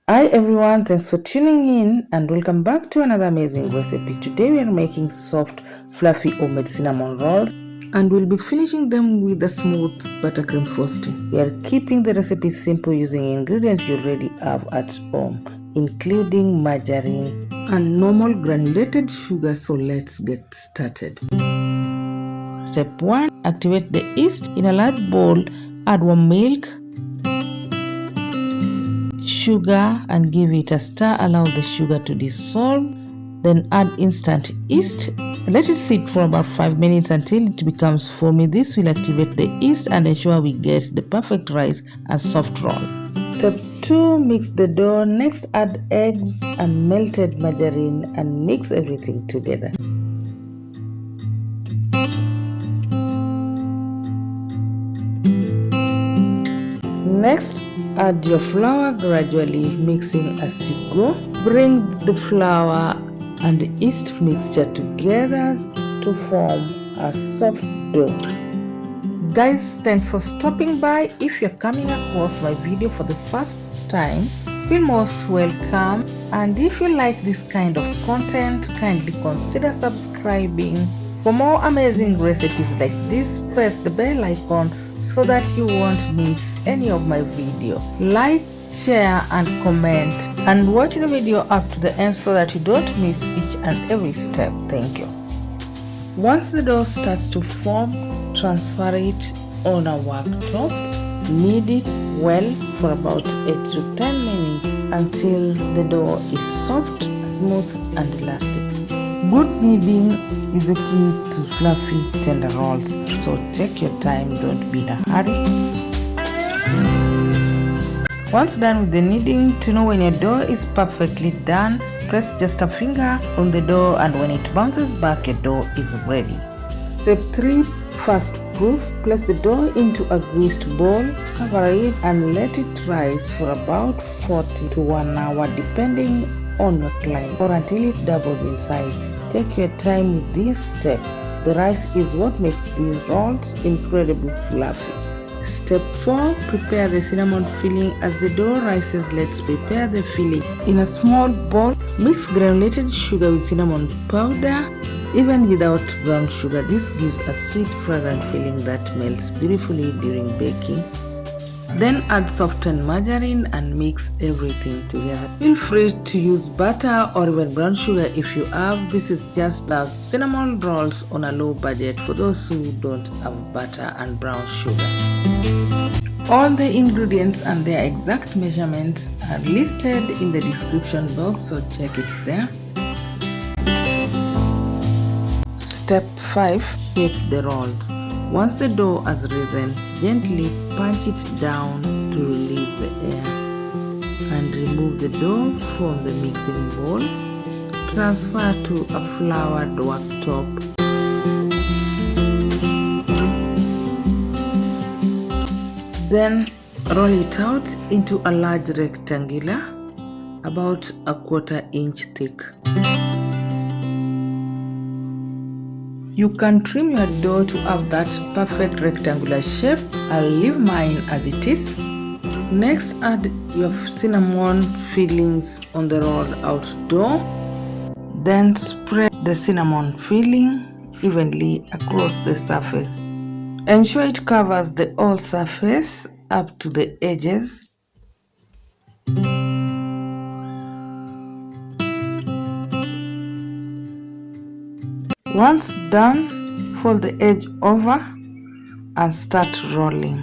Hi everyone, thanks for tuning in and welcome back to another amazing recipe. Today we are making soft fluffy homemade cinnamon rolls and we'll be finishing them with a smooth buttercream frosting. We are keeping the recipe simple using ingredients you already have at home, including margarine and normal granulated sugar. So let's get started. Step 1. Activate the yeast. In a large bowl, add warm milk, sugar and give it a stir. Allow the sugar to dissolve, then add instant yeast. Let it sit for about 5 minutes until it becomes foamy. This will activate the yeast and ensure we get the perfect rise and soft roll. Step 2. Mix the dough. Next, add eggs and melted margarine and mix everything together. Next, add your flour gradually, mixing as you go. Bring the flour and the yeast mixture together to form a soft dough. Guys, thanks for stopping by. If you're coming across my video for the first time, feel most welcome. And if you like this kind of content, kindly consider subscribing. For more amazing recipes like this, press the bell icon so that you won't miss any of my video. Like, share and comment and watch the video up to the end so that you don't miss each and every step. Thank you. Once the dough starts to form, transfer it on a worktop. Knead it well for about 8 to 10 minutes until the dough is soft, smooth and elastic. Good kneading is a key to fluffy, tender rolls, so take your time, don't be in a hurry. Once done with the kneading, to know when your dough is perfectly done, press just a finger on the dough and when it bounces back, your dough is ready. Step 3. Fast proof. Place the dough into a greased bowl, cover it and let it rise for about 40 to 1 hour depending on your client or until it doubles in size. Take your time with this step. The rice is what makes these rolls incredibly fluffy. Step 4. Prepare the cinnamon filling. As the dough rises, let's prepare the filling. In a small bowl, mix granulated sugar with cinnamon powder. Even without brown sugar, this gives a sweet, fragrant filling that melts beautifully during baking. Then add softened margarine and mix everything together. Feel free to use butter or even brown sugar if you have. This is just the cinnamon rolls on a low budget for those who don't have butter and brown sugar. All the ingredients and their exact measurements are listed in the description box, so check it there. Step 5. Bake the rolls. Once the dough has risen, gently punch it down to release the air and remove the dough from the mixing bowl. Transfer to a floured worktop. Then roll it out into a large rectangular, about a 1/4 inch thick. You can trim your dough to have that perfect rectangular shape. I'll leave mine as it is. Next, add your cinnamon fillings on the rolled out dough. Then spread the cinnamon filling evenly across the surface. Ensure it covers the whole surface up to the edges. Once done, fold the edge over and start rolling.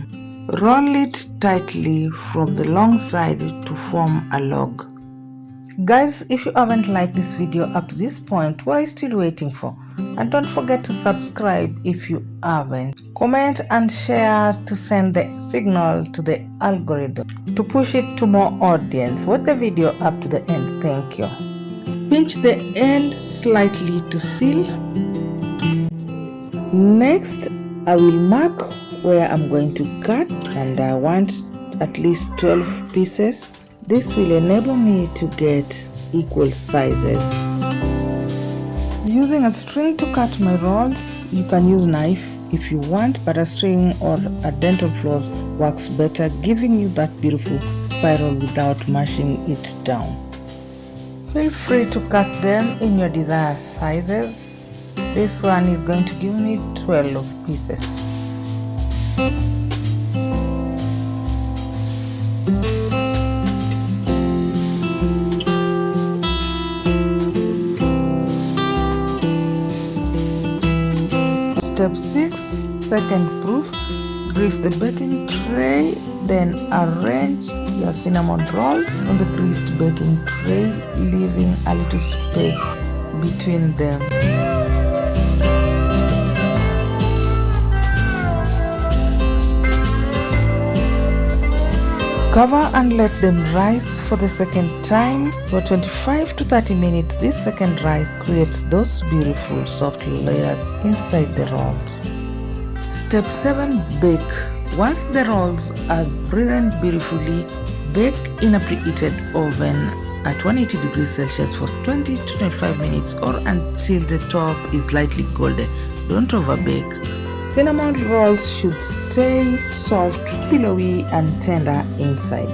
Roll it tightly from the long side to form a log. Guys, if you haven't liked this video up to this point, what are you still waiting for? And don't forget to subscribe if you haven't. Comment and share to send the signal to the algorithm to push it to more audience. Watch the video up to the end. Thank you. Pinch the end slightly to seal. Next, I will mark where I'm going to cut, and I want at least 12 pieces. This will enable me to get equal sizes. Using a string to cut my rolls, you can use knife if you want, but a string or a dental floss works better, giving you that beautiful spiral without mashing it down. Feel free to cut them in your desired sizes. This one is going to give me 12 pieces. Step 6, second proof. Grease the baking tray, then arrange your cinnamon rolls on the greased baking tray, leaving a little space between them. Cover and let them rise for the second time for 25 to 30 minutes. This second rise creates those beautiful soft layers inside the rolls. Step 7, bake. Once the rolls are present beautifully, bake in a preheated oven at 180 degrees Celsius for 20 to 25 minutes or until the top is lightly golden. Don't overbake. Cinnamon rolls should stay soft, pillowy and tender inside.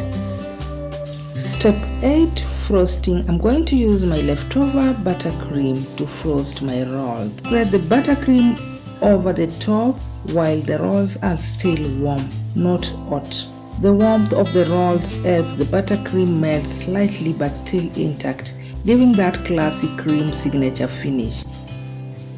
Step 8, frosting. I'm going to use my leftover buttercream to frost my rolls. Spread the buttercream over the top while the rolls are still warm, not hot. The warmth of the rolls helps the buttercream melt slightly but still intact, giving that classy cream signature finish.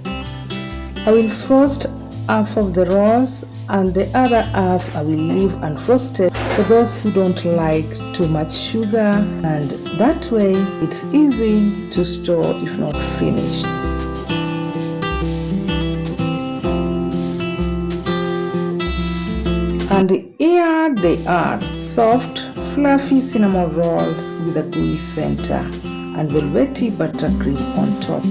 I will frost half of the rolls and the other half I will leave unfrosted for those who don't like too much sugar, and that way it's easy to store if not finished. And here they are, soft, fluffy cinnamon rolls with a gooey center and velvety buttercream on top.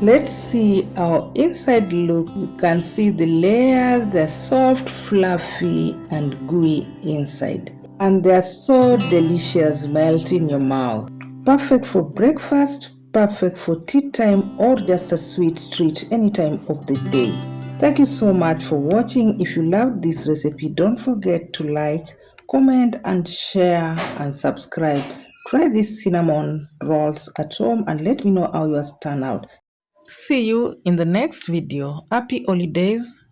Let's see our inside look. You can see the layers, they're soft, fluffy and gooey inside. And they're so delicious, melt in your mouth. Perfect for breakfast, perfect for tea time or just a sweet treat any time of the day. Thank you so much for watching. If you loved this recipe, don't forget to like, comment and share and subscribe. Try these cinnamon rolls at home and let me know how yours turn out. See you in the next video. Happy holidays.